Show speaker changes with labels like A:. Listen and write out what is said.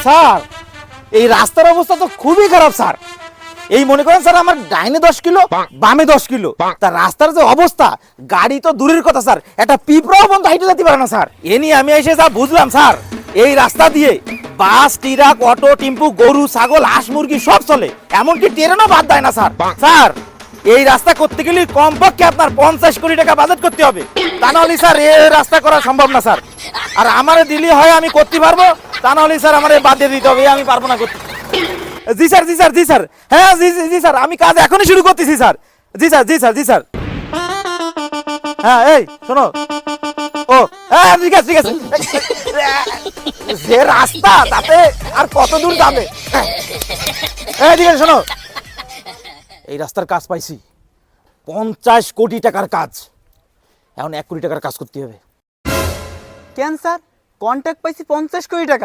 A: Sir এই রাস্তার অবস্থা তো খুবই খারাপ স্যার। এই মনে করেন স্যার আমার ডাইনে 10 কিলো বামে 10 কিলো, তা রাস্তার যে অবস্থা, গাড়ি তো দূরের কথা স্যার, একটা পিঁপড়াও বন্ধ হাইটে যেতে পারে না স্যার। এ নিয়ে আমি এসে যা বুঝলাম স্যার, এই রাস্তা দিয়ে বাস, ট্রাক, অটো, টেম্পু, গরু, ছাগল, হাঁস, মুরগি সব চলে, এমনকি ট্রেনও বাদ দেয় না স্যার। স্যার এই রাস্তা করতে গেলে কমপক্ষে আপনার 50 কোটি টাকা বাজেট করতে হবে, তা নাহলে স্যার এই রাস্তা করা সম্ভব না স্যার। আর আমারে দিলি হয় আমি করতে পারবো, তা নাহলে স্যার আমার বাদ দিয়ে দিতে হবে, আমি পারবো না করতে। জি স্যার, জি স্যার, জি স্যার, হ্যাঁ জি জি জি স্যার, আমি কাজ এখনই শুরু করতেছি স্যার। জি স্যার, জি স্যার, জি স্যার। হ্যাঁ এই শোনো, ও হ্যাঁ ঠিক আছে ঠিক আছে, যে রাস্তা তাতে আর কত দূর যাবে। এই ঠিক আছে শোনো, এই রাস্তার কাজ পাইছি 50 কোটি টাকার কাজ, এখন 1 কোটি টাকার কাজ করতে হবে।
B: কেন স্যার, কন্ট্যাক্ট পাইছি 50 কোটি টাকা?